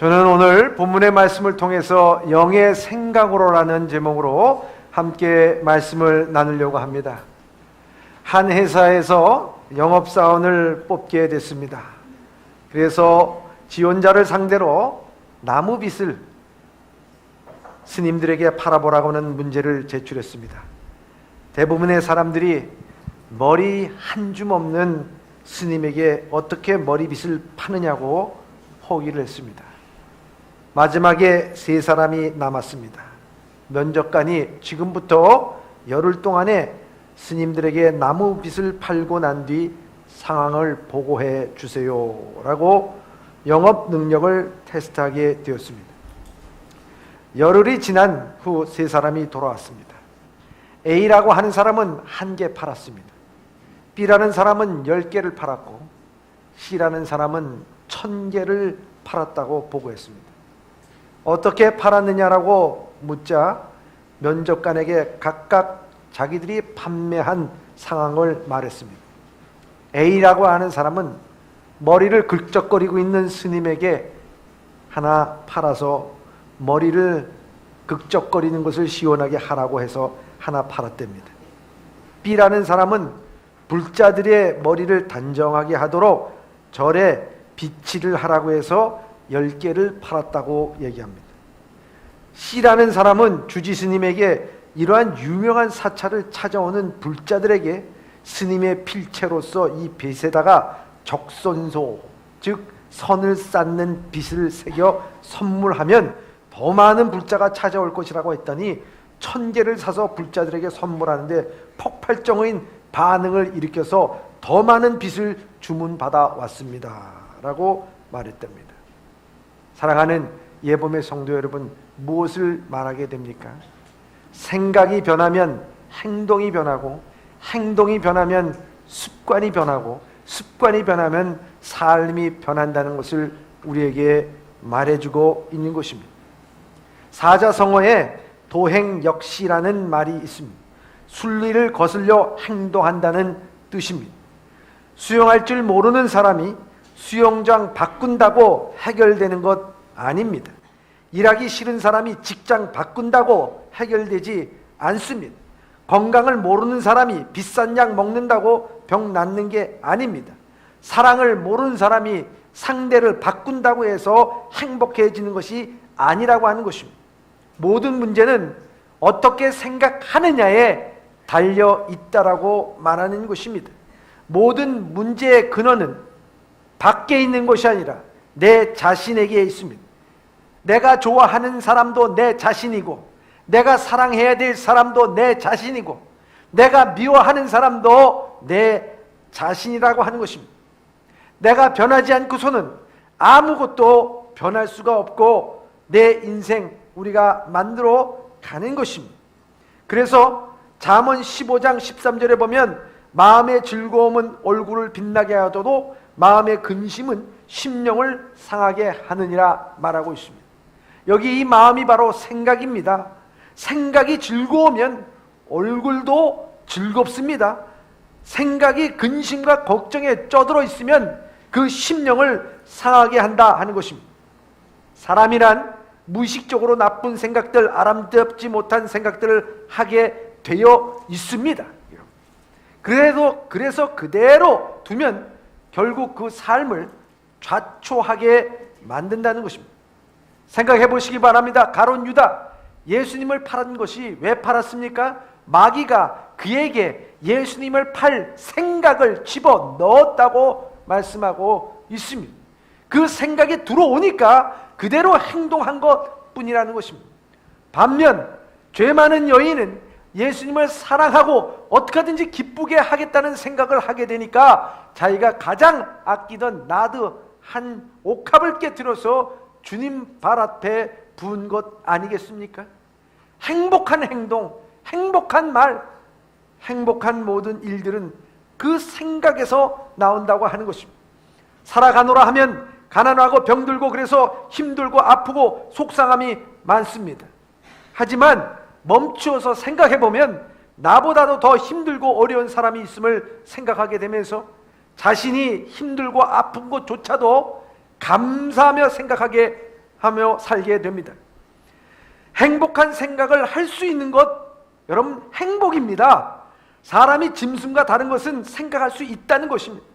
저는 오늘 본문의 말씀을 통해서 영의 생각으로라는 제목으로 함께 말씀을 나누려고 합니다. 한 회사에서 영업사원을 뽑게 됐습니다. 그래서 지원자를 상대로 나무빗을 스님들에게 팔아보라고 하는 문제를 제출했습니다. 대부분의 사람들이 머리 한 줌 없는 스님에게 어떻게 머리빗을 파느냐고 포기를 했습니다. 마지막에 세 사람이 남았습니다. 면접관이 지금부터 열흘 동안에 스님들에게 나무빗을 팔고 난 뒤 상황을 보고해 주세요 라고 영업 능력을 테스트하게 되었습니다. 열흘이 지난 후 세 사람이 돌아왔습니다. A라고 하는 사람은 1개 팔았습니다. B라는 사람은 10개를 팔았고 C라는 사람은 1000개를 팔았다고 보고했습니다. 어떻게 팔았느냐라고 묻자 면접관에게 각각 자기들이 판매한 상황을 말했습니다. A라고 하는 사람은 머리를 긁적거리고 있는 스님에게 하나 팔아서 머리를 긁적거리는 것을 시원하게 하라고 해서 하나 팔았답니다. B라는 사람은 불자들의 머리를 단정하게 하도록 절에 비치를 하라고 해서 10개를 팔았다고 얘기합니다. C라는 사람은 주지 스님에게 이러한 유명한 사찰을 찾아오는 불자들에게 스님의 필체로서 이 빗에다가 적선소, 즉 선을 쌓는 빗을 새겨 선물하면 더 많은 불자가 찾아올 것이라고 했더니 1000개를 사서 불자들에게 선물하는데 폭발적인 반응을 일으켜서 더 많은 빗을 주문받아 왔습니다 라고 말했답니다. 사랑하는 예범의 성도 여러분, 무엇을 말하게 됩니까? 생각이 변하면 행동이 변하고, 행동이 변하면 습관이 변하고, 습관이 변하면 삶이 변한다는 것을 우리에게 말해주고 있는 것입니다. 사자성어에 도행역시라는 말이 있습니다. 순리를 거슬려 행동한다는 뜻입니다. 수영할 줄 모르는 사람이 수영장 바꾼다고 해결되는 것 아닙니다. 일하기 싫은 사람이 직장 바꾼다고 해결되지 않습니다. 건강을 모르는 사람이 비싼 약 먹는다고 병 낫는 게 아닙니다. 사랑을 모르는 사람이 상대를 바꾼다고 해서 행복해지는 것이 아니라고 하는 것입니다. 모든 문제는 어떻게 생각하느냐에 달려 있다라고 말하는 것입니다. 모든 문제의 근원은 밖에 있는 것이 아니라 내 자신에게 있습니다. 내가 좋아하는 사람도 내 자신이고, 내가 사랑해야 될 사람도 내 자신이고, 내가 미워하는 사람도 내 자신이라고 하는 것입니다. 내가 변하지 않고서는 아무것도 변할 수가 없고 내 인생 우리가 만들어 가는 것입니다. 그래서 잠언 15장 13절에 보면 마음의 즐거움은 얼굴을 빛나게 하여도 마음의 근심은 심령을 상하게 하느니라 말하고 있습니다. 여기 이 마음이 바로 생각입니다. 생각이 즐거우면 얼굴도 즐겁습니다. 생각이 근심과 걱정에 쩌들어 있으면 그 심령을 상하게 한다 하는 것입니다. 사람이란 무의식적으로 나쁜 생각들, 아름답지 못한 생각들을 하게 되어 있습니다. 그래서 그대로 두면 결국 그 삶을 좌초하게 만든다는 것입니다. 생각해 보시기 바랍니다. 가룟 유다, 예수님을 팔은 것이 왜 팔았습니까? 마귀가 그에게 예수님을 팔 생각을 집어 넣었다고 말씀하고 있습니다. 그 생각이 들어오니까 그대로 행동한 것뿐이라는 것입니다. 반면 죄 많은 여인은 예수님을 사랑하고 어떻게 하든지 기쁘게 하겠다는 생각을 하게 되니까 자기가 가장 아끼던 나드 한 옥합을 깨뜨려서 주님 발 앞에 부은 것 아니겠습니까? 행복한 행동, 행복한 말, 행복한 모든 일들은 그 생각에서 나온다고 하는 것입니다. 살아가노라 하면 가난하고 병들고 그래서 힘들고 아프고 속상함이 많습니다. 하지만 멈추어서 생각해보면 나보다도 더 힘들고 어려운 사람이 있음을 생각하게 되면서 자신이 힘들고 아픈 것조차도 감사하며 생각하게 하며 살게 됩니다. 행복한 생각을 할 수 있는 것, 여러분, 행복입니다. 사람이 짐승과 다른 것은 생각할 수 있다는 것입니다.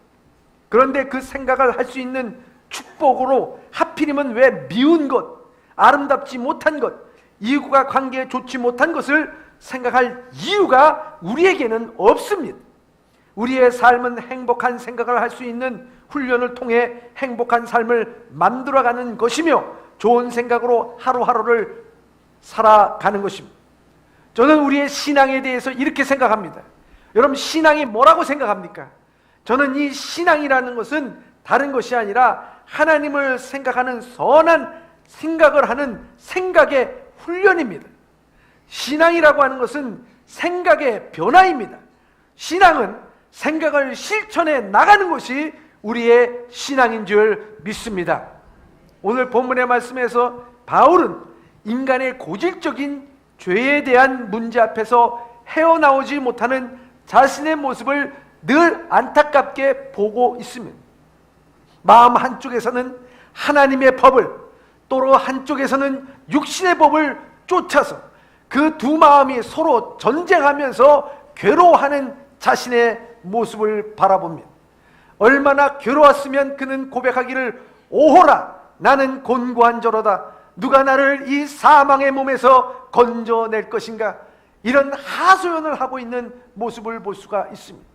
그런데 그 생각을 할 수 있는 축복으로 하필이면 왜 미운 것, 아름답지 못한 것, 이웃과 관계에 좋지 못한 것을 생각할 이유가 우리에게는 없습니다. 우리의 삶은 행복한 생각을 할 수 있는 훈련을 통해 행복한 삶을 만들어가는 것이며 좋은 생각으로 하루하루를 살아가는 것입니다. 저는 우리의 신앙에 대해서 이렇게 생각합니다. 여러분, 신앙이 뭐라고 생각합니까? 저는 이 신앙이라는 것은 다른 것이 아니라 하나님을 생각하는 선한 생각을 하는 생각의 훈련입니다. 신앙이라고 하는 것은 생각의 변화입니다. 신앙은 생각을 실천해 나가는 것이 우리의 신앙인 줄 믿습니다. 오늘 본문의 말씀에서 바울은 인간의 고질적인 죄에 대한 문제 앞에서 헤어나오지 못하는 자신의 모습을 늘 안타깝게 보고 있습니다. 마음 한쪽에서는 하나님의 법을, 또로 한쪽에서는 육신의 법을 쫓아서 그 두 마음이 서로 전쟁하면서 괴로워하는 자신의 모습을 바라봅니다. 얼마나 괴로웠으면 그는 고백하기를, 오호라, 나는 곤고한 자로다. 누가 나를 이 사망의 몸에서 건져낼 것인가? 이런 하소연을 하고 있는 모습을 볼 수가 있습니다.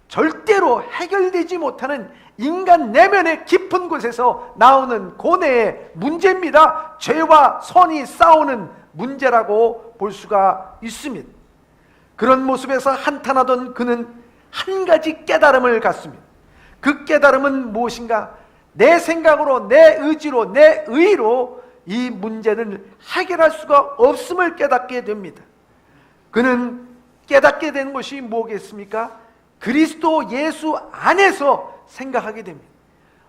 절대로 해결되지 못하는 인간 내면의 깊은 곳에서 나오는 고뇌의 문제입니다. 죄와 선이 싸우는 문제라고 볼 수가 있습니다. 그런 모습에서 한탄하던 그는 한 가지 깨달음을 갖습니다. 그 깨달음은 무엇인가? 내 생각으로, 내 의지로, 내 의로 이 문제는 해결할 수가 없음을 깨닫게 됩니다. 그는 깨닫게 된 것이 뭐겠습니까? 그리스도 예수 안에서 생각하게 됩니다.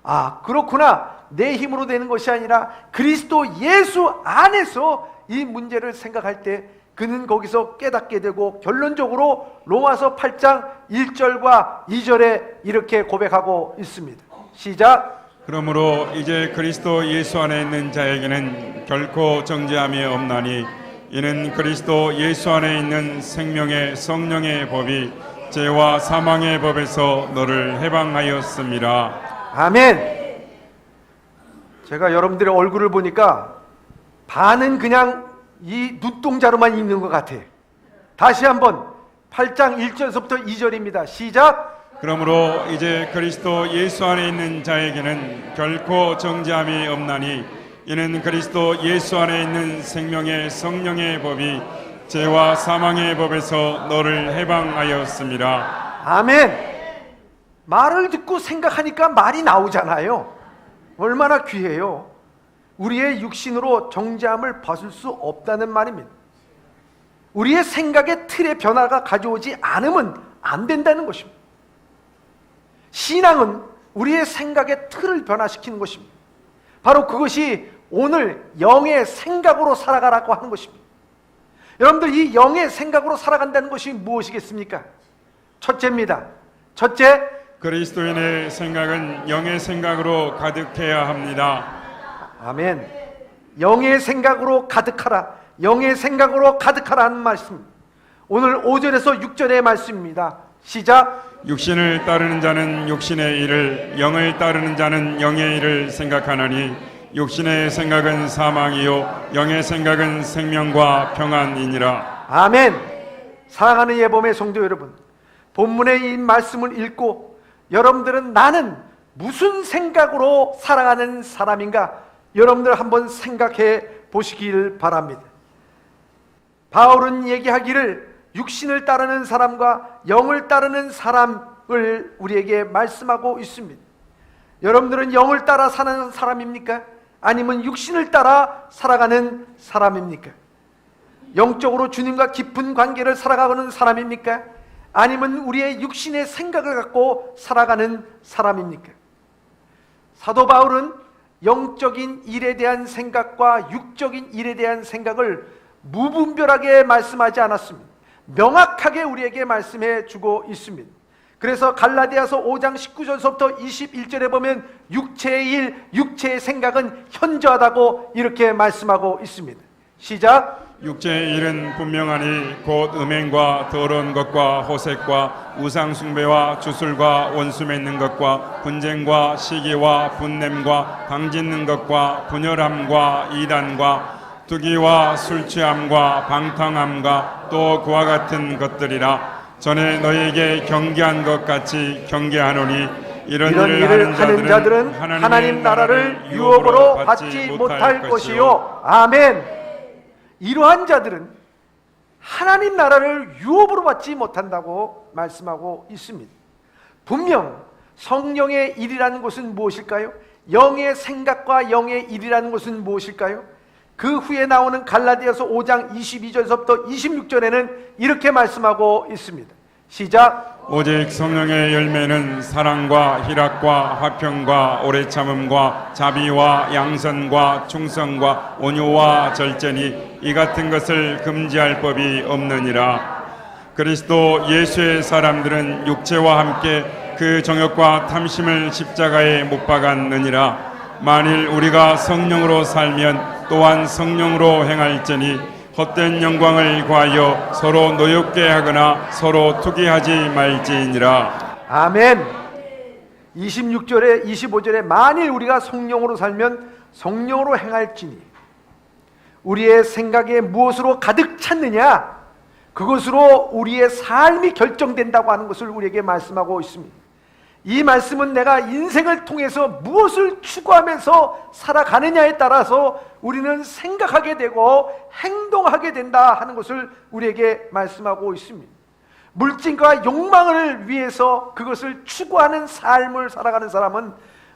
아, 그렇구나. 내 힘으로 되는 것이 아니라 그리스도 예수 안에서 이 문제를 생각할 때 그는 거기서 깨닫게 되고 결론적으로 로마서 8장 1절과 2절에 이렇게 고백하고 있습니다. 시작. 그러므로 이제 그리스도 예수 안에 있는 자에게는 결코 정죄함이 없나니 이는 그리스도 예수 안에 있는 생명의 성령의 법이 죄와 사망의 법에서 너를 해방하였습니다. 아멘. 제가 여러분들의 얼굴을 보니까 반은 그냥 이 눈동자로만 있는 것 같아요. 다시 한번 8장 1절서부터 2절입니다. 시작. 그러므로 이제 그리스도 예수 안에 있는 자에게는 결코 정죄함이 없나니 이는 그리스도 예수 안에 있는 생명의 성령의 법이 죄와 사망의 법에서 너를 해방하였습니다. 아멘. 말을 듣고 생각하니까 말이 나오잖아요. 얼마나 귀해요. 우리의 육신으로 정죄함을 벗을 수 없다는 말입니다. 우리의 생각의 틀의 변화가 가져오지 않으면 안 된다는 것입니다. 신앙은 우리의 생각의 틀을 변화시키는 것입니다. 바로 그것이 오늘 영의 생각으로 살아가라고 하는 것입니다. 여러분들, 이 영의 생각으로 살아간다는 것이 무엇이겠습니까? 첫째입니다. 첫째, 그리스도인의 생각은 영의 생각으로 가득해야 합니다. 아멘. 영의 생각으로 가득하라. 영의 생각으로 가득하라 하는 말씀. 오늘 5절에서 6절의 말씀입니다. 시작. 육신을 따르는 자는 육신의 일을, 영을 따르는 자는 영의 일을 생각하나니 육신의 생각은 사망이요 영의 생각은 생명과 평안이니라. 아멘. 사랑하는 예범의 성도 여러분, 본문의 이 말씀을 읽고 여러분들은 나는 무슨 생각으로 살아가는 사람인가? 여러분들 한번 생각해 보시길 바랍니다. 바울은 얘기하기를 육신을 따르는 사람과 영을 따르는 사람을 우리에게 말씀하고 있습니다. 여러분들은 영을 따라 사는 사람입니까? 아니면 육신을 따라 살아가는 사람입니까? 영적으로 주님과 깊은 관계를 살아가는 사람입니까? 아니면 우리의 육신의 생각을 갖고 살아가는 사람입니까? 사도 바울은 영적인 일에 대한 생각과 육적인 일에 대한 생각을 무분별하게 말씀하지 않았습니다. 명확하게 우리에게 말씀해 주고 있습니다. 그래서 갈라디아서 5장 19절서부터 21절에 보면 육체의 일, 육체의 생각은 현저하다고 이렇게 말씀하고 있습니다. 시작. 육체의 일은 분명하니 곧 음행과 더러운 것과 호색과 우상숭배와 주술과 원수 맺는 것과 분쟁과 시기와 분냄과 방짓는 것과 분열함과 이단과 투기와 술취함과 방탕함과 또 그와 같은 것들이라. 전에 너희에게 경계한 것 같이 경계하노니 이런 일을 하는 자들은 하나님 나라를 유업으로 받지 못할 것이요. 아멘. 이러한 자들은 하나님 나라를 유업으로 받지 못한다고 말씀하고 있습니다. 분명 성령의 일이라는 것은 무엇일까요? 영의 생각과 영의 일이라는 것은 무엇일까요? 그 후에 나오는 갈라디아서 5장 22절부터 26절에는 이렇게 말씀하고 있습니다. 시작. 오직 성령의 열매는 사랑과 희락과 화평과 오래 참음과 자비와 양선과 충성과 온유와 절제니 이 같은 것을 금지할 법이 없느니라. 그리스도 예수의 사람들은 육체와 함께 그 정욕과 탐심을 십자가에 못 박았느니라. 만일 우리가 성령으로 살면 또한 성령으로 행할지니 헛된 영광을 구하여 서로 노엽게 하거나 서로 투기하지 말지니라. 아멘. 26절에 25절에 만일 우리가 성령으로 살면 성령으로 행할지니, 우리의 생각에 무엇으로 가득 찼느냐, 그것으로 우리의 삶이 결정된다고 하는 것을 우리에게 말씀하고 있습니다. 이 말씀은 내가 인생을 통해서 무엇을 추구하면서 살아가느냐에 따라서 우리는 생각하게 되고 행동하게 된다 하는 것을 우리에게 말씀하고 있습니다. 물질과 욕망을 위해서 그것을 추구하는 삶을 살아가는 사람은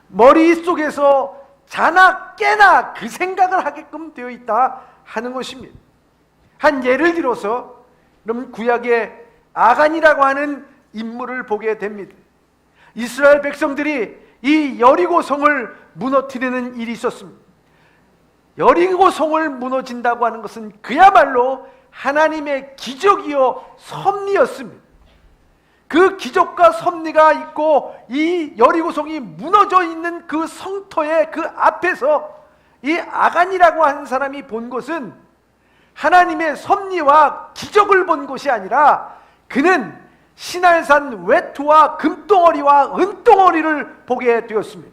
머릿속에서 자나 깨나 그 생각을 하게끔 되어 있다 하는 것입니다. 한 예를 들어서 그럼 구약의 아간이라고 하는 인물을 보게 됩니다. 이스라엘 백성들이 이 여리고 성을 무너뜨리는 일이 있었습니다. 여리고 성을 무너진다고 하는 것은 그야말로 하나님의 기적이요 섭리였습니다. 그 기적과 섭리가 있고 이 여리고 성이 무너져 있는 그 성터의 그 앞에서 이 아간이라고 하는 사람이 본 것은 하나님의 섭리와 기적을 본 것이 아니라 그는 시날산 외투와 금덩어리와 은덩어리를 보게 되었습니다.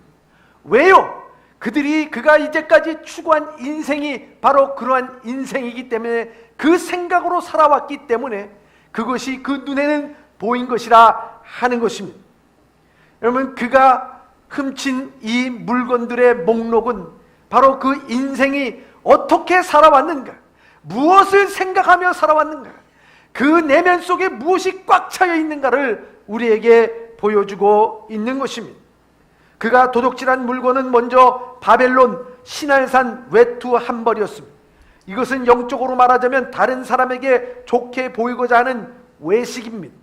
왜요? 그가 이제까지 추구한 인생이 바로 그러한 인생이기 때문에, 그 생각으로 살아왔기 때문에 그것이 그 눈에는 보인 것이라 하는 것입니다. 여러분, 그가 훔친 이 물건들의 목록은 바로 그 인생이 어떻게 살아왔는가, 무엇을 생각하며 살아왔는가, 그 내면 속에 무엇이 꽉 차여 있는가를 우리에게 보여주고 있는 것입니다. 그가 도둑질한 물건은 먼저 바벨론 시날산 외투 한 벌이었습니다. 이것은 영적으로 말하자면 다른 사람에게 좋게 보이고자 하는 외식입니다.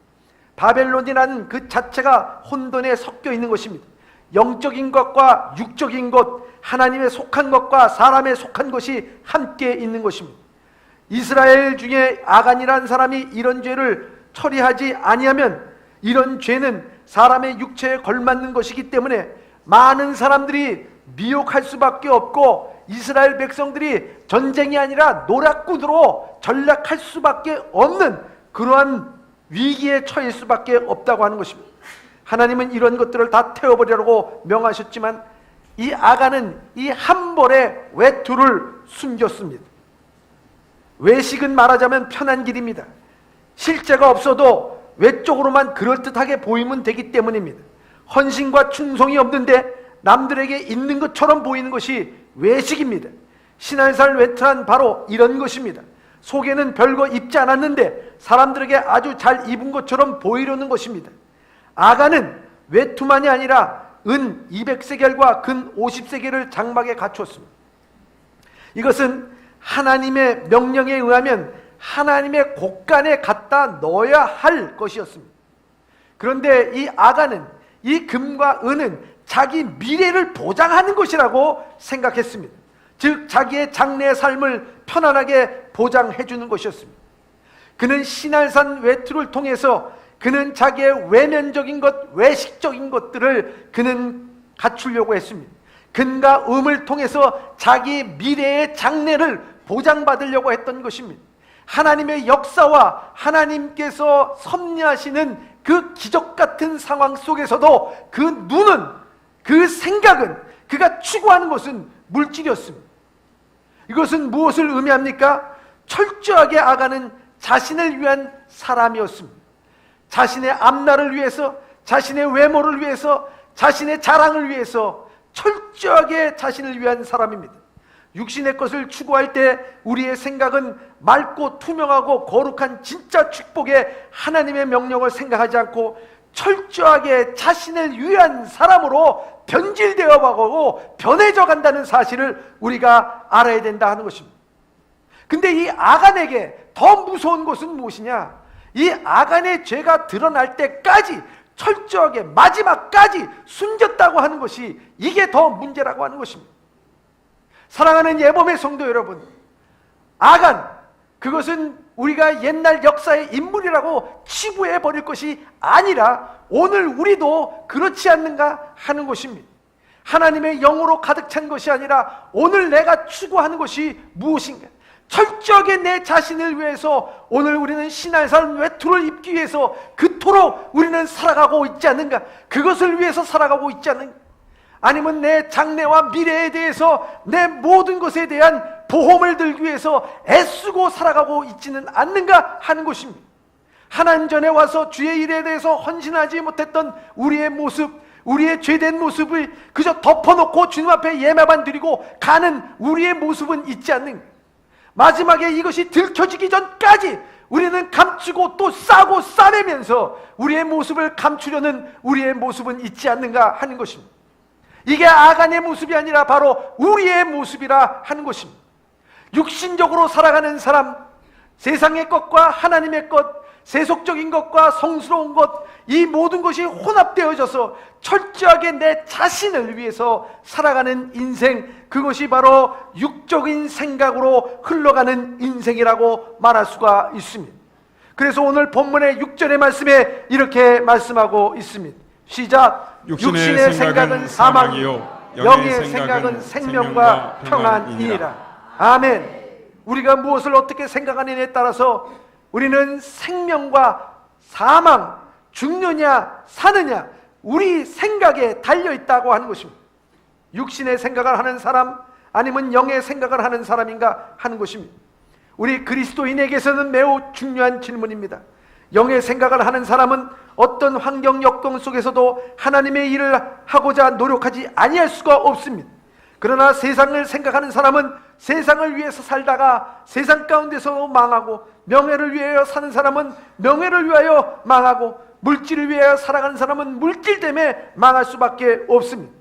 바벨론이라는 그 자체가 혼돈에 섞여 있는 것입니다. 영적인 것과 육적인 것, 하나님에 속한 것과 사람에 속한 것이 함께 있는 것입니다. 이스라엘 중에 아간이라는 사람이 이런 죄를 처리하지 아니하면 이런 죄는 사람의 육체에 걸맞는 것이기 때문에 많은 사람들이 미혹할 수밖에 없고 이스라엘 백성들이 전쟁이 아니라 노략군으로 전락할 수밖에 없는 그러한 위기에 처할 수밖에 없다고 하는 것입니다. 하나님은 이런 것들을 다 태워버리라고 명하셨지만 이 아간은 이 한 벌의 외투를 숨겼습니다. 외식은 말하자면 편한 길입니다. 실제가 없어도 외적으로만 그럴듯하게 보이면 되기 때문입니다. 헌신과 충성이 없는데 남들에게 있는 것처럼 보이는 것이 외식입니다. 시날산 외투란 바로 이런 것입니다. 속에는 별거 입지 않았는데 사람들에게 아주 잘 입은 것처럼 보이려는 것입니다. 아간은 외투만이 아니라 은 200세겔과 금 50세겔을 장막에 갖추었습니다. 이것은 하나님의 명령에 의하면 하나님의 곳간에 갖다 넣어야 할 것이었습니다. 그런데 이 아간은 이 금과 은은 자기 미래를 보장하는 것이라고 생각했습니다. 즉 자기의 장래의 삶을 편안하게 보장해 주는 것이었습니다. 그는 시날산 외투를 통해서 그는 자기의 외면적인 것, 외식적인 것들을 그는 갖추려고 했습니다. 근과 음을 통해서 자기 미래의 장래를 보장받으려고 했던 것입니다. 하나님의 역사와 하나님께서 섭리하시는 그 기적 같은 상황 속에서도 그 눈은, 그 생각은, 그가 추구하는 것은 물질이었습니다. 이것은 무엇을 의미합니까? 철저하게 아가는 자신을 위한 사람이었습니다. 자신의 앞날을 위해서, 자신의 외모를 위해서, 자신의 자랑을 위해서 철저하게 자신을 위한 사람입니다. 육신의 것을 추구할 때 우리의 생각은 맑고 투명하고 거룩한 진짜 축복의 하나님의 명령을 생각하지 않고 철저하게 자신을 위한 사람으로 변질되어 가고 변해져 간다는 사실을 우리가 알아야 된다 하는 것입니다. 근데 이 아간에게 더 무서운 것은 무엇이냐? 이 아간의 죄가 드러날 때까지 철저하게 마지막까지 숨겼다고 하는 것이, 이게 더 문제라고 하는 것입니다. 사랑하는 예범의 성도 여러분, 아간, 그것은 우리가 옛날 역사의 인물이라고 치부해 버릴 것이 아니라 오늘 우리도 그렇지 않는가 하는 것입니다. 하나님의 영으로 가득 찬 것이 아니라 오늘 내가 추구하는 것이 무엇인가? 철저하게 내 자신을 위해서 오늘 우리는 신앙생활 외투를 입기 위해서 그토록 우리는 살아가고 있지 않는가? 그것을 위해서 살아가고 있지 않는가? 아니면 내 장래와 미래에 대해서 내 모든 것에 대한 보험을 들기 위해서 애쓰고 살아가고 있지는 않는가 하는 것입니다. 하나님 전에 와서 주의 일에 대해서 헌신하지 못했던 우리의 모습, 우리의 죄된 모습을 그저 덮어놓고 주님 앞에 예배만 드리고 가는 우리의 모습은 있지 않는가? 마지막에 이것이 들켜지기 전까지 우리는 감추고 또 싸고 싸내면서 우리의 모습을 감추려는 우리의 모습은 있지 않는가 하는 것입니다. 이게 아간의 모습이 아니라 바로 우리의 모습이라 하는 것입니다. 육신적으로 살아가는 사람, 세상의 것과 하나님의 것, 세속적인 것과 성스러운 것, 이 모든 것이 혼합되어져서 철저하게 내 자신을 위해서 살아가는 인생, 그것이 바로 육적인 생각으로 흘러가는 인생이라고 말할 수가 있습니다. 그래서 오늘 본문의 6절의 말씀에 이렇게 말씀하고 있습니다. 시작. 육신의 생각은 사망이요 영의 생각은 생명과 평안이니라. 아멘. 우리가 무엇을 어떻게 생각하느냐에 따라서 우리는 생명과 사망, 죽느냐 사느냐, 우리 생각에 달려있다고 하는 것입니다. 육신의 생각을 하는 사람 아니면 영의 생각을 하는 사람인가 하는 것입니다. 우리 그리스도인에게서는 매우 중요한 질문입니다. 영의 생각을 하는 사람은 어떤 환경 역동 속에서도 하나님의 일을 하고자 노력하지 아니할 수가 없습니다. 그러나 세상을 생각하는 사람은 세상을 위해서 살다가 세상 가운데서 망하고, 명예를 위하여 사는 사람은 명예를 위하여 망하고, 물질을 위하여 살아가는 사람은 물질 때문에 망할 수밖에 없습니다.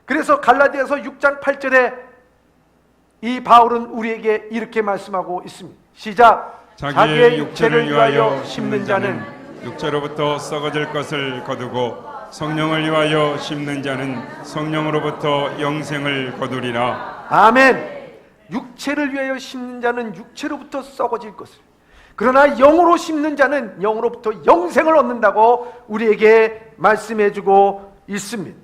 그래서 갈라디아서 6장 8절에 이 바울은 우리에게 이렇게 말씀하고 있습니다. 시작. 자기의 육체를 위하여 심는 자는 육체로부터 썩어질 것을 거두고 성령을 위하여 심는 자는 성령으로부터 영생을 거두리라. 아멘. 육체를 위하여 심는 자는 육체로부터 썩어질 것을, 그러나 영으로 심는 자는 영으로부터 영생을 얻는다고 우리에게 말씀해주고 있습니다.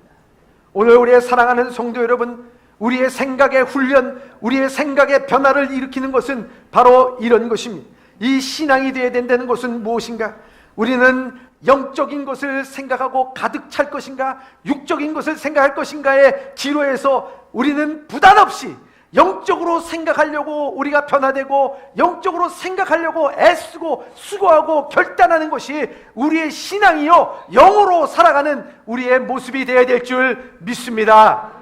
오늘 우리의 사랑하는 성도 여러분, 우리의 생각의 훈련, 우리의 생각의 변화를 일으키는 것은 바로 이런 것입니다. 이 신앙이 되어야 된다는 것은 무엇인가? 우리는 영적인 것을 생각하고 가득 찰 것인가, 육적인 것을 생각할 것인가에 지루해서 우리는 부담 없이 영적으로 생각하려고 우리가 변화되고 영적으로 생각하려고 애쓰고 수고하고 결단하는 것이 우리의 신앙이요 영으로 살아가는 우리의 모습이 되어야 될 줄 믿습니다.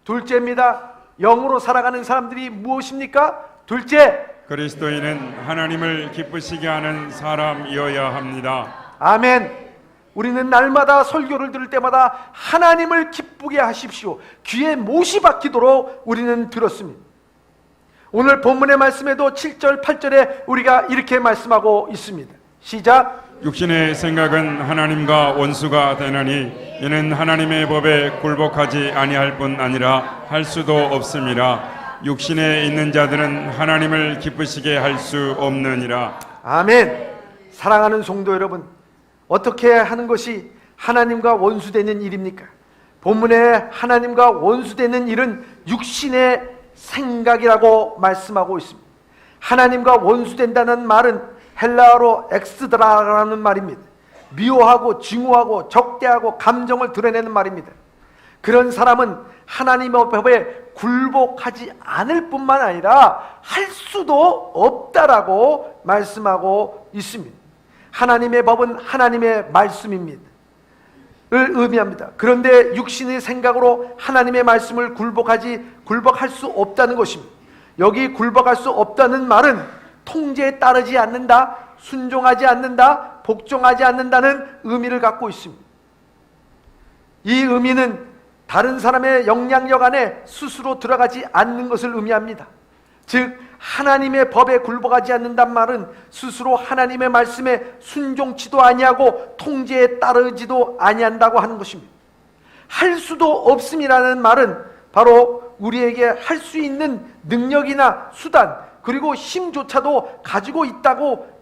둘째입니다. 영으로 살아가는 사람들이 무엇입니까? 둘째, 그리스도인은 하나님을 기쁘시게 하는 사람이어야 합니다. 아멘. 우리는 날마다 설교를 들을 때마다 하나님을 기쁘게 하십시오, 귀에 못이 박히도록 우리는 들었습니다. 오늘 본문의 말씀에도 7절 8절에 우리가 이렇게 말씀하고 있습니다. 시작. 육신의 생각은 하나님과 원수가 되나니 이는 하나님의 법에 굴복하지 아니할 뿐 아니라 할 수도 없음이라. 육신에 있는 자들은 하나님을 기쁘시게 할 수 없느니라. 아멘. 사랑하는 성도 여러분, 어떻게 하는 것이 하나님과 원수되는 일입니까? 본문에 하나님과 원수되는 일은 육신의 생각이라고 말씀하고 있습니다. 하나님과 원수된다는 말은 헬라어로 엑스드라라는 말입니다. 미워하고 증오하고 적대하고 감정을 드러내는 말입니다. 그런 사람은 하나님의 법에 굴복하지 않을 뿐만 아니라 할 수도 없다라고 말씀하고 있습니다. 하나님의 법은 하나님의 말씀입니다. 을 의미합니다. 그런데 육신의 생각으로 하나님의 말씀을 굴복할 수 없다는 것입니다. 여기 굴복할 수 없다는 말은 통제에 따르지 않는다, 순종하지 않는다, 복종하지 않는다는 의미를 갖고 있습니다. 이 의미는 다른 사람의 영향력 안에 스스로 들어가지 않는 것을 의미합니다. 즉 하나님의 법에 굴복하지 않는단 말은 스스로 하나님의 말씀에 순종치도 아니하고 통제에 따르지도 아니한다고 하는 것입니다. 할 수도 없음이라는 말은 바로 우리에게 할 수 있는 능력이나 수단 그리고 힘조차도 가지고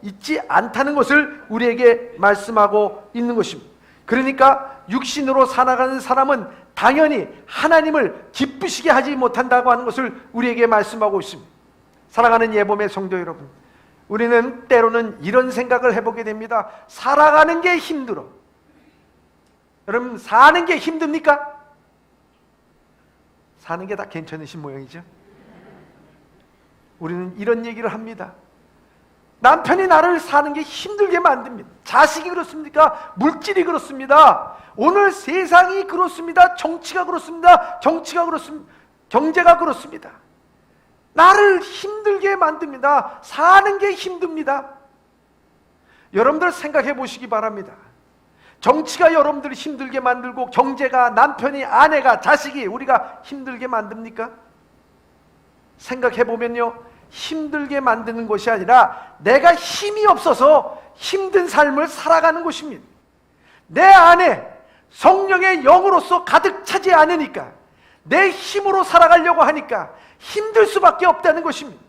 있지 않다는 것을 우리에게 말씀하고 있는 것입니다. 그러니까 육신으로 살아가는 사람은 당연히 하나님을 기쁘시게 하지 못한다고 하는 것을 우리에게 말씀하고 있습니다. 사랑하는 예범의 성도 여러분, 우리는 때로는 이런 생각을 해보게 됩니다. 살아가는 게 힘들어. 여러분, 사는 게 힘듭니까? 사는 게 다 괜찮으신 모양이죠. 우리는 이런 얘기를 합니다. 남편이 나를 사는 게 힘들게 만듭니다. 자식이 그렇습니까? 물질이 그렇습니다. 오늘 세상이 그렇습니다. 정치가 그렇습니다. 경제가 그렇습니다. 나를 힘들게 만듭니다. 사는 게 힘듭니다. 여러분들 생각해 보시기 바랍니다. 정치가 여러분들을 힘들게 만들고 경제가, 남편이, 아내가, 자식이 우리가 힘들게 만듭니까? 생각해 보면요, 힘들게 만드는 것이 아니라 내가 힘이 없어서 힘든 삶을 살아가는 것입니다. 내 안에 성령의 영으로서 가득 차지 않으니까, 내 힘으로 살아가려고 하니까 힘들 수밖에 없다는 것입니다.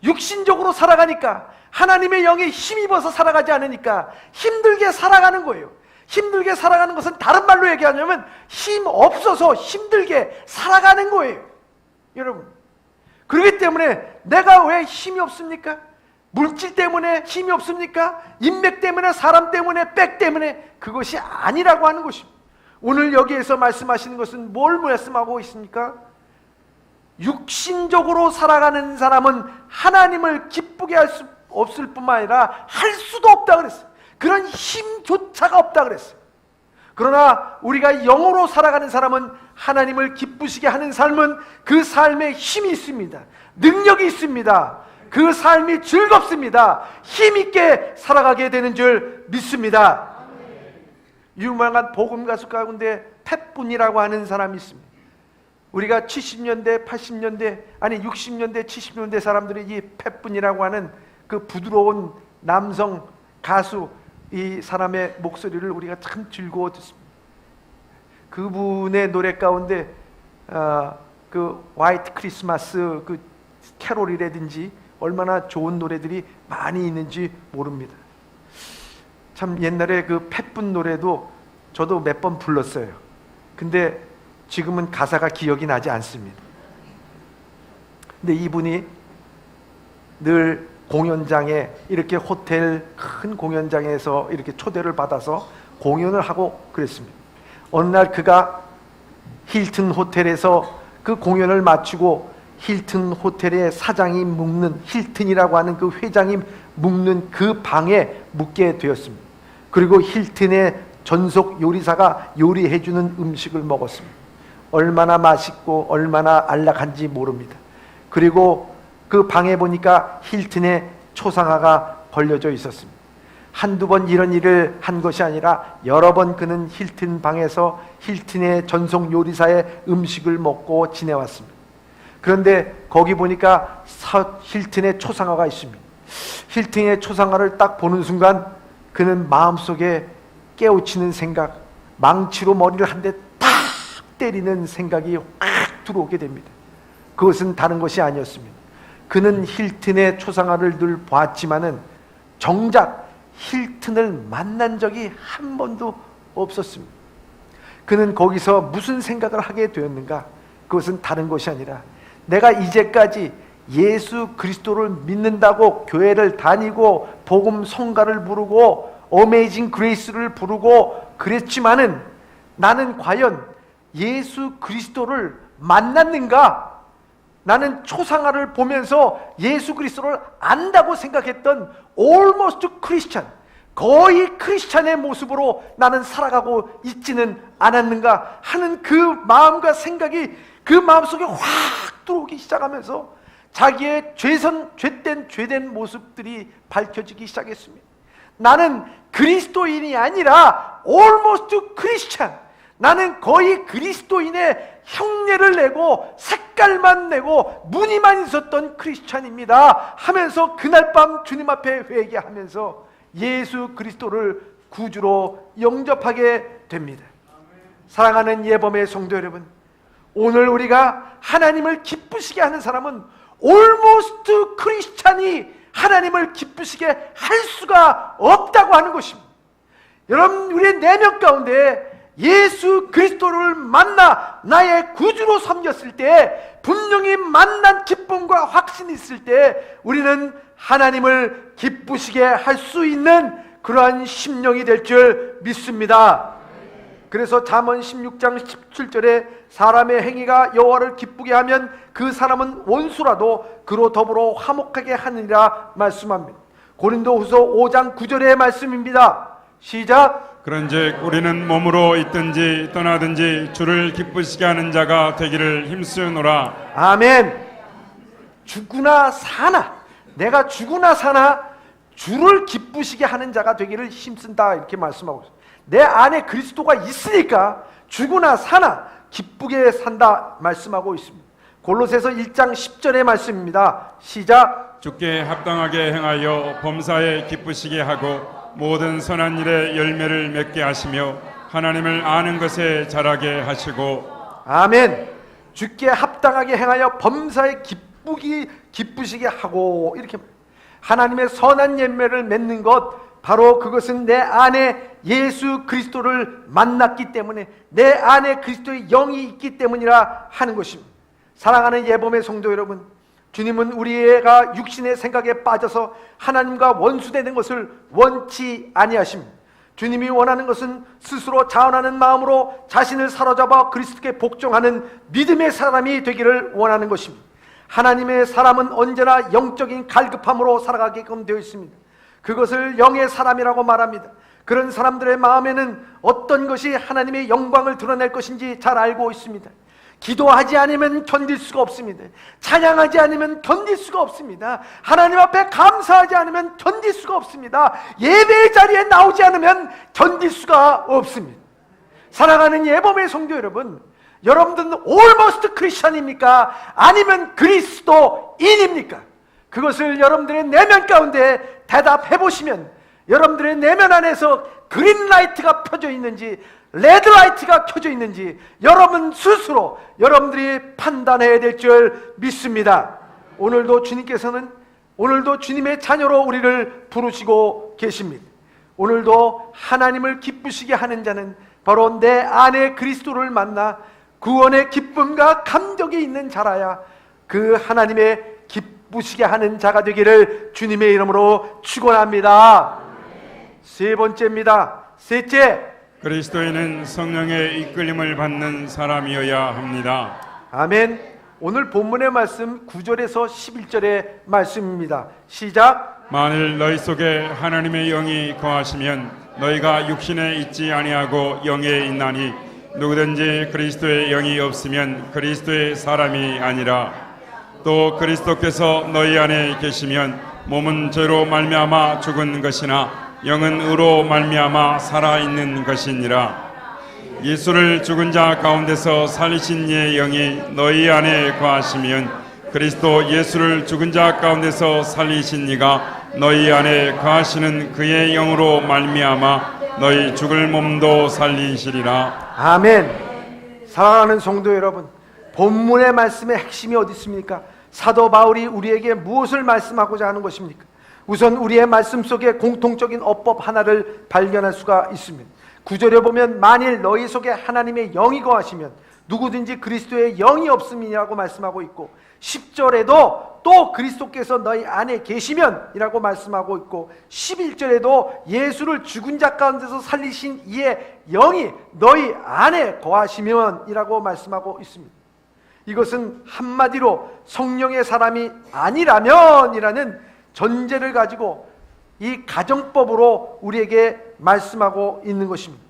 육신적으로 살아가니까, 하나님의 영에 힘입어서 살아가지 않으니까 힘들게 살아가는 거예요. 힘들게 살아가는 것은 다른 말로 얘기하냐면 힘 없어서 힘들게 살아가는 거예요. 여러분, 그렇기 때문에 내가 왜 힘이 없습니까? 물질 때문에 힘이 없습니까? 인맥 때문에, 사람 때문에, 백 때문에? 그것이 아니라고 하는 것입니다. 오늘 여기에서 말씀하시는 것은 뭘 말씀하고 있습니까? 육신적으로 살아가는 사람은 하나님을 기쁘게 할 수 없을 뿐만 아니라 할 수도 없다 그랬어요. 그런 힘조차가 없다 그랬어요. 그러나 우리가 영으로 살아가는 사람은 하나님을 기쁘시게 하는 삶은 그 삶에 힘이 있습니다. 능력이 있습니다. 그 삶이 즐겁습니다. 힘있게 살아가게 되는 줄 믿습니다. 유명한 복음 가수 가운데 팻분이라고 하는 사람이 있습니다. 우리가 70년대, 80년대, 아니 60년대, 70년대 사람들이 이 팻분이라고 하는 그 부드러운 남성 가수, 이 사람의 목소리를 우리가 참 즐거워 듣습니다. 그분의 노래 가운데 그 화이트 크리스마스 그 캐롤이라든지 얼마나 좋은 노래들이 많이 있는지 모릅니다. 참 옛날에 그 팻분 노래도 저도 몇 번 불렀어요. 근데 지금은 가사가 기억이 나지 않습니다. 근데 이분이 늘 공연장에, 이렇게 호텔 큰 공연장에서 이렇게 초대를 받아서 공연을 하고 그랬습니다. 어느 날 그가 힐튼 호텔에서 그 공연을 마치고 힐튼 호텔의 사장이 묵는, 힐튼이라고 하는 그 회장이 묵는 그 방에 묵게 되었습니다. 그리고 힐튼의 전속 요리사가 요리해주는 음식을 먹었습니다. 얼마나 맛있고 얼마나 안락한지 모릅니다. 그리고 그 방에 보니까 힐튼의 초상화가 걸려져 있었습니다. 한두 번 이런 일을 한 것이 아니라 여러 번 그는 힐튼 방에서 힐튼의 전속 요리사의 음식을 먹고 지내왔습니다. 그런데 거기 보니까 힐튼의 초상화가 있습니다. 힐튼의 초상화를 딱 보는 순간 그는 마음속에 깨우치는 생각, 망치로 머리를 한 대 탁 때리는 생각이 확 들어오게 됩니다. 그것은 다른 것이 아니었습니다. 그는 힐튼의 초상화를 늘 보았지만은 정작 힐튼을 만난 적이 한 번도 없었습니다. 그는 거기서 무슨 생각을 하게 되었는가? 그것은 다른 것이 아니라 내가 이제까지 예수 그리스도를 믿는다고 교회를 다니고 복음 성가를 부르고 어메이징 그레이스를 부르고 그랬지만은 나는 과연 예수 그리스도를 만났는가? 나는 초상화를 보면서 예수 그리스도를 안다고 생각했던 almost 크리스찬, 거의 크리스찬의 모습으로 나는 살아가고 있지는 않았는가 하는 그 마음과 생각이 그 마음속에 확 들어오기 시작하면서 자기의 죄된 모습들이 밝혀지기 시작했습니다. 나는 그리스도인이 아니라 almost 크리스찬, 나는 거의 그리스도인의 흉내를 내고 색깔만 내고 무늬만 있었던 크리스찬입니다 하면서 그날 밤 주님 앞에 회개하면서 예수 그리스도를 구주로 영접하게 됩니다. 사랑하는 예범의 성도 여러분, 오늘 우리가 하나님을 기쁘시게 하는 사람은 almost 크리스찬이 하나님을 기쁘시게 할 수가 없다고 하는 것입니다. 여러분, 우리의 내면 가운데 예수 그리스도를 만나 나의 구주로 섬겼을 때, 분명히 만난 기쁨과 확신이 있을 때 우리는 하나님을 기쁘시게 할 수 있는 그러한 심령이 될 줄 믿습니다. 그래서 잠언 16장 17절에 사람의 행위가 여호와를 기쁘게 하면 그 사람은 원수라도 그로 더불어 화목하게 하느니라 말씀합니다. 고린도후서 5장 9절의 말씀입니다. 시작. 그런즉 우리는 몸으로 있든지 떠나든지 주를 기쁘시게 하는 자가 되기를 힘쓰노라. 아멘. 죽으나 사나, 내가 죽으나 사나 주를 기쁘시게 하는 자가 되기를 힘쓴다, 이렇게 말씀하고 있습니다. 내 안에 그리스도가 있으니까 죽으나 사나 기쁘게 산다 말씀하고 있습니다. 골로새서 1장 10절의 말씀입니다. 시작. 주께 합당하게 행하여 범사에 기쁘시게 하고 모든 선한 일에 열매를 맺게 하시며 하나님을 아는 것에 자라게 하시고. 아멘. 주께 합당하게 행하여 범사에 기쁘시게 하고, 이렇게 하나님의 선한 열매를 맺는 것, 바로 그것은 내 안에 예수 그리스도를 만났기 때문에, 내 안에 그리스도의 영이 있기 때문이라 하는 것입니다. 사랑하는 예범의 성도 여러분, 주님은 우리가 육신의 생각에 빠져서 하나님과 원수되는 것을 원치 아니하십니다. 주님이 원하는 것은 스스로 자원하는 마음으로 자신을 사로잡아 그리스도께 복종하는 믿음의 사람이 되기를 원하는 것입니다. 하나님의 사람은 언제나 영적인 갈급함으로 살아가게끔 되어 있습니다. 그것을 영의 사람이라고 말합니다. 그런 사람들의 마음에는 어떤 것이 하나님의 영광을 드러낼 것인지 잘 알고 있습니다. 기도하지 않으면 견딜 수가 없습니다. 찬양하지 않으면 견딜 수가 없습니다. 하나님 앞에 감사하지 않으면 견딜 수가 없습니다. 예배의 자리에 나오지 않으면 견딜 수가 없습니다. 사랑하는 예범의 성도 여러분, 여러분들은 almost 크리스찬입니까? 아니면 그리스도인입니까? 그것을 여러분들의 내면 가운데 대답해 보시면 여러분들의 내면 안에서 그린라이트가 펴져 있는지 레드라이트가 켜져 있는지 여러분 스스로 여러분들이 판단해야 될 줄 믿습니다. 오늘도 주님의 자녀로 우리를 부르시고 계십니다. 오늘도 하나님을 기쁘시게 하는 자는 바로 내 안에 그리스도를 만나 구원의 기쁨과 감격이 있는 자라야 그 하나님의 기쁘시게 하는 자가 되기를 주님의 이름으로 축원합니다. 세 번째입니다. 셋째, 그리스도인은 성령의 이끌림을 받는 사람이어야 합니다. 아멘. 오늘 본문의 말씀 9절에서 11절의 말씀입니다. 시작. 만일 너희 속에 하나님의 영이 거하시면 너희가 육신에 있지 아니하고 영에 있나니 누구든지 그리스도의 영이 없으면 그리스도의 사람이 아니라. 또 그리스도께서 너희 안에 계시면 몸은 죄로 말미암아 죽은 것이나 영은 의로 말미암아 살아있는 것이니라. 예수를 죽은 자 가운데서 살리신 이의 영이 너희 안에 거하시면 그리스도 예수를 죽은 자 가운데서 살리신 이가 너희 안에 거하시는 그의 영으로 말미암아 너희 죽을 몸도 살리시리라. 아멘. 사랑하는 성도 여러분, 본문의 말씀의 핵심이 어디 있습니까? 사도 바울이 우리에게 무엇을 말씀하고자 하는 것입니까? 우선 우리의 말씀 속에 공통적인 어법 하나를 발견할 수가 있습니다. 9절에 보면 만일 너희 속에 하나님의 영이 거하시면 누구든지 그리스도의 영이 없음이라고 말씀하고 있고, 10절에도 또 그리스도께서 너희 안에 계시면 이라고 말씀하고 있고, 11절에도 예수를 죽은 자 가운데서 살리신 이의 영이 너희 안에 거하시면 이라고 말씀하고 있습니다. 이것은 한마디로 성령의 사람이 아니라면 이라는 전제를 가지고 이 가정법으로 우리에게 말씀하고 있는 것입니다.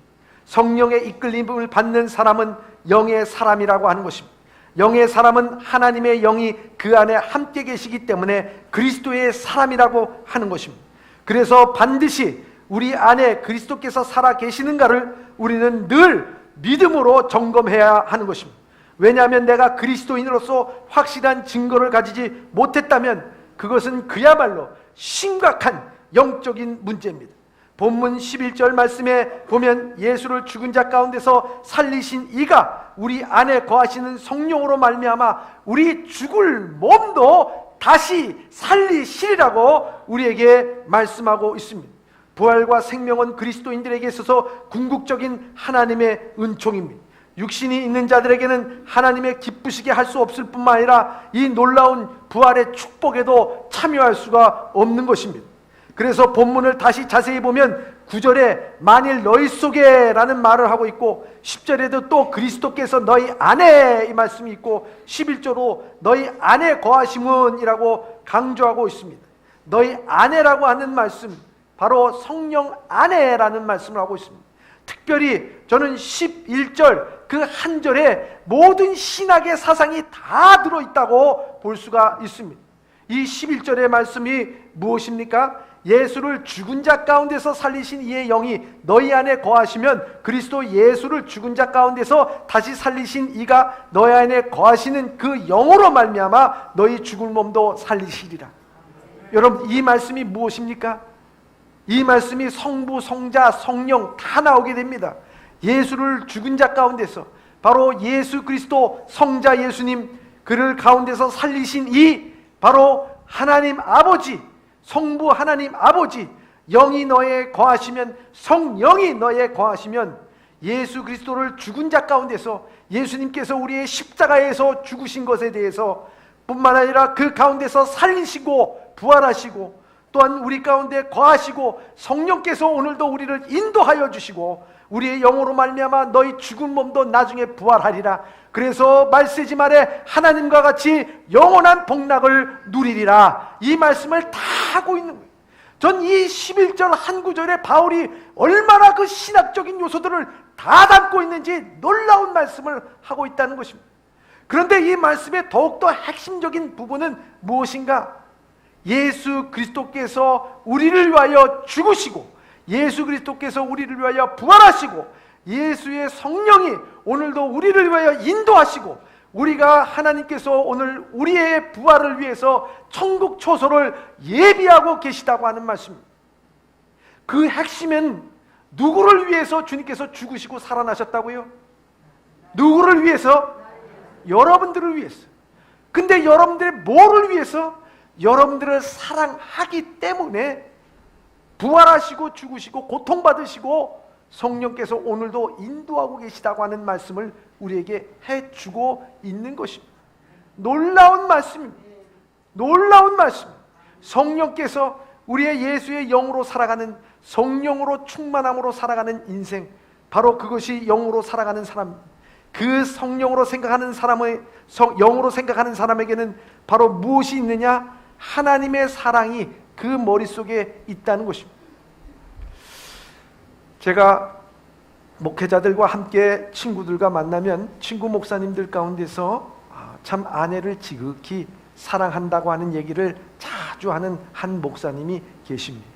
성령의 이끌림을 받는 사람은 영의 사람이라고 하는 것입니다. 영의 사람은 하나님의 영이 그 안에 함께 계시기 때문에 그리스도의 사람이라고 하는 것입니다. 그래서 반드시 우리 안에 그리스도께서 살아 계시는가를 우리는 늘 믿음으로 점검해야 하는 것입니다. 왜냐하면 내가 그리스도인으로서 확실한 증거를 가지지 못했다면 그것은 그야말로 심각한 영적인 문제입니다. 본문 11절 말씀에 보면 예수를 죽은 자 가운데서 살리신 이가 우리 안에 거하시는 성령으로 말미암아 우리 죽을 몸도 다시 살리시리라고 우리에게 말씀하고 있습니다. 부활과 생명은 그리스도인들에게 있어서 궁극적인 하나님의 은총입니다. 육신이 있는 자들에게는 하나님의 기쁘시게 할 수 없을 뿐만 아니라 이 놀라운 부활의 축복에도 참여할 수가 없는 것입니다. 그래서 본문을 다시 자세히 보면 9절에 만일 너희 속에 라는 말을 하고 있고, 10절에도 또 그리스도께서 너희 안에 이 말씀이 있고, 11절로 너희 안에 거하심은 이라고 강조하고 있습니다. 너희 안에라고 하는 말씀, 바로 성령 안에라는 말씀을 하고 있습니다. 특별히 저는 11절 그 한 절에 모든 신학의 사상이 다 들어있다고 볼 수가 있습니다. 이 11절의 말씀이 무엇입니까? 예수를 죽은 자 가운데서 살리신 이의 영이 너희 안에 거하시면 그리스도 예수를 죽은 자 가운데서 다시 살리신 이가 너희 안에 거하시는 그 영으로 말미암아 너희 죽을 몸도 살리시리라. 여러분, 이 말씀이 무엇입니까? 이 말씀이 성부, 성자, 성령 다 나오게 됩니다. 예수를 죽은 자 가운데서, 바로 예수 그리스도 성자 예수님, 그를 가운데서 살리신 이 바로 하나님 아버지, 성부 하나님 아버지, 영이 너에 거하시면, 성령이 너에 거하시면 예수 그리스도를 죽은 자 가운데서 예수님께서 우리의 십자가에서 죽으신 것에 대해서 뿐만 아니라 그 가운데서 살리시고 부활하시고 또한 우리 가운데 거하시고 성령께서 오늘도 우리를 인도하여 주시고 우리의 영으로 말미암아 너희 죽은 몸도 나중에 부활하리라. 그래서 말세지 말에 하나님과 같이 영원한 복락을 누리리라. 이 말씀을 다 하고 있는 거예요. 전 이 11절 한 구절에 바울이 얼마나 그 신학적인 요소들을 다 담고 있는지 놀라운 말씀을 하고 있다는 것입니다. 그런데 이 말씀의 더욱더 핵심적인 부분은 무엇인가? 예수 그리스도께서 우리를 위하여 죽으시고 예수 그리스도께서 우리를 위하여 부활하시고 예수의 성령이 오늘도 우리를 위하여 인도하시고 우리가 하나님께서 오늘 우리의 부활을 위해서 천국 초소를 예비하고 계시다고 하는 말씀입니다. 그 핵심은 누구를 위해서 주님께서 죽으시고 살아나셨다고요? 누구를 위해서? 여러분들을 위해서. 근데 여러분들의 뭐를 위해서? 여러분들을 사랑하기 때문에 부활하시고 죽으시고 고통받으시고 성령께서 오늘도 인도하고 계시다고 하는 말씀을 우리에게 해주고 있는 것입니다. 놀라운 말씀입니다. 놀라운 말씀. 성령께서 우리의 예수의 영으로 살아가는, 성령으로 충만함으로 살아가는 인생, 바로 그것이 영으로 살아가는 사람, 그 성령으로 생각하는 사람의 영으로 생각하는 사람에게는 바로 무엇이 있느냐? 하나님의 사랑이 그 머릿속에 있다는 것입니다. 제가 목회자들과 함께 친구들과 만나면 친구 목사님들 가운데서 참 아내를 지극히 사랑한다고 하는 얘기를 자주 하는 한 목사님이 계십니다.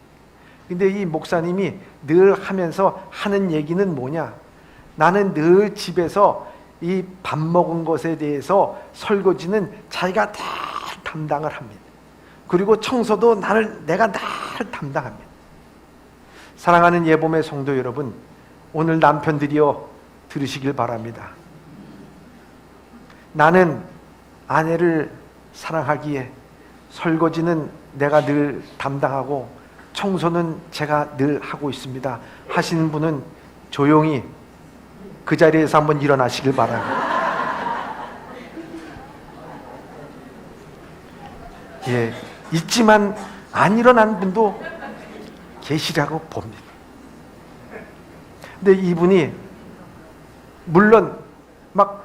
근데 이 목사님이 늘 하면서 하는 얘기는 뭐냐? 나는 늘 집에서 이 밥 먹은 것에 대해서 설거지는 자기가 다 담당을 합니다. 그리고 청소도 내가 늘 담당합니다. 사랑하는 예봄의 성도 여러분, 오늘 남편들이여 들으시길 바랍니다. 나는 아내를 사랑하기에 설거지는 내가 늘 담당하고 청소는 제가 늘 하고 있습니다 하시는 분은 조용히 그 자리에서 한번 일어나시길 바랍니다. 예, 있지만 안 일어난 분도 계시라고 봅니다. 근데 이분이 물론 막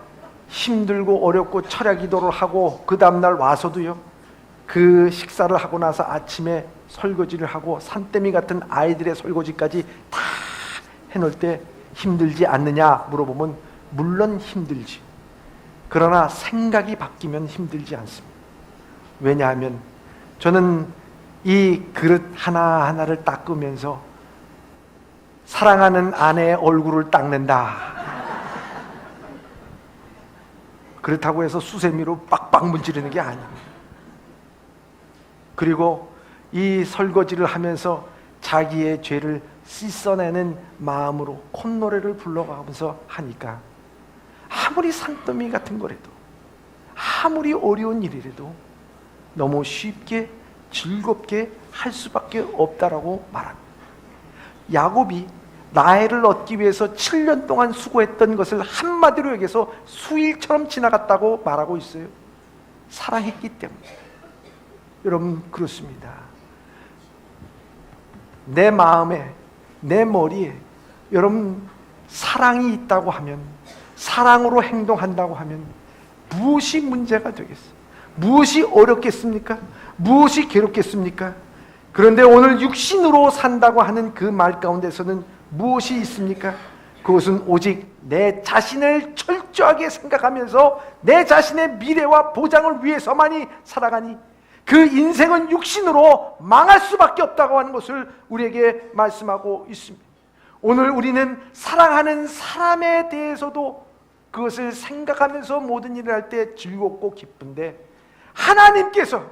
힘들고 어렵고 철야 기도를 하고 그 다음날 와서도요, 그 식사를 하고 나서 아침에 설거지를 하고 산더미 같은 아이들의 설거지까지 다 해놓을 때 힘들지 않느냐 물어보면 물론 힘들지. 그러나 생각이 바뀌면 힘들지 않습니다. 왜냐하면 저는 이 그릇 하나하나를 닦으면서 사랑하는 아내의 얼굴을 닦는다. 그렇다고 해서 수세미로 빡빡 문지르는 게 아닙니다. 그리고 이 설거지를 하면서 자기의 죄를 씻어내는 마음으로 콧노래를 불러가면서 하니까 아무리 산더미 같은 거라도 아무리 어려운 일이라도 너무 쉽게 즐겁게 할 수밖에 없다라고 말합니다. 야곱이 라헬을 얻기 위해서 7년 동안 수고했던 것을 한마디로 얘기해서 수일처럼 지나갔다고 말하고 있어요. 사랑했기 때문에. 여러분, 그렇습니다. 내 마음에, 내 머리에 여러분 사랑이 있다고 하면, 사랑으로 행동한다고 하면 무엇이 문제가 되겠어요? 무엇이 어렵겠습니까? 무엇이 괴롭겠습니까? 그런데 오늘 육신으로 산다고 하는 그 말 가운데서는 무엇이 있습니까? 그것은 오직 내 자신을 철저하게 생각하면서 내 자신의 미래와 보장을 위해서만이 살아가니 그 인생은 육신으로 망할 수밖에 없다고 하는 것을 우리에게 말씀하고 있습니다. 오늘 우리는 사랑하는 사람에 대해서도 그것을 생각하면서 모든 일을 할 때 즐겁고 기쁜데, 하나님께서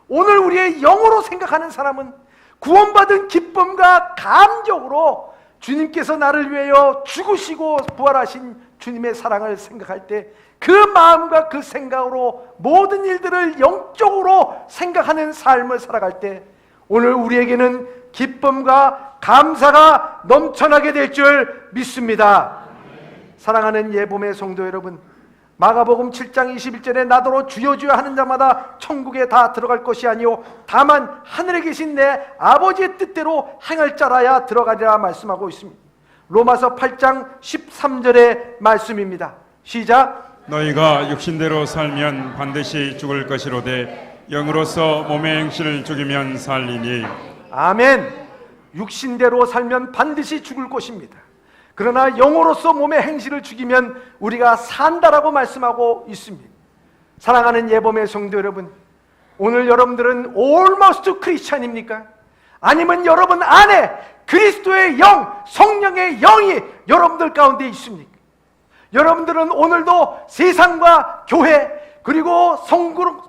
오늘 우리의 영으로 생각하는 사람은 구원받은 기쁨과 감격으로 주님께서 나를 위하여 죽으시고 부활하신 주님의 사랑을 생각할 때 그 마음과 그 생각으로 모든 일들을 영적으로 생각하는 삶을 살아갈 때 오늘 우리에게는 기쁨과 감사가 넘쳐나게 될 줄 믿습니다. 사랑하는 예봄의 성도 여러분, 마가복음 7장 21절에 나더러 주여 주여 하는 자마다 천국에 다 들어갈 것이 아니요 다만 하늘에 계신 내 아버지의 뜻대로 행할 자라야 들어가리라 말씀하고 있습니다. 로마서 8장 13절의 말씀입니다. 시작. 너희가 육신대로 살면 반드시 죽을 것이로되 영으로서 몸의 행실을 죽이면 살리니. 아멘. 육신대로 살면 반드시 죽을 것입니다. 그러나 영으로서 몸의 행실을 죽이면 우리가 산다라고 말씀하고 있습니다. 사랑하는 예범의 성도 여러분, 오늘 여러분들은 almost 크리스찬입니까? 아니면 여러분 안에 그리스도의 영, 성령의 영이 여러분들 가운데 있습니까? 여러분들은 오늘도 세상과 교회 그리고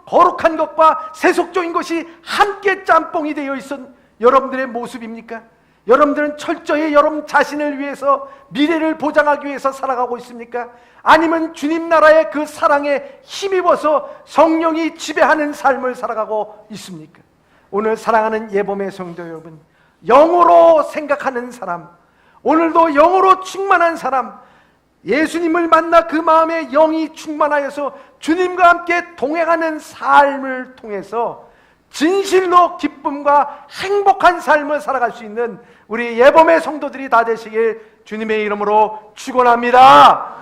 거룩한 것과 세속적인 것이 함께 짬뽕이 되어 있는 여러분들의 모습입니까? 여러분들은 철저히 여러분 자신을 위해서 미래를 보장하기 위해서 살아가고 있습니까? 아니면 주님 나라의 그 사랑에 힘입어서 성령이 지배하는 삶을 살아가고 있습니까? 오늘 사랑하는 예범의 성도 여러분, 영으로 생각하는 사람, 오늘도 영으로 충만한 사람, 예수님을 만나 그 마음에 영이 충만하여서 주님과 함께 동행하는 삶을 통해서 진실로 기쁨과 행복한 삶을 살아갈 수 있는 우리 예범의 성도들이 다 되시길 주님의 이름으로 축원합니다.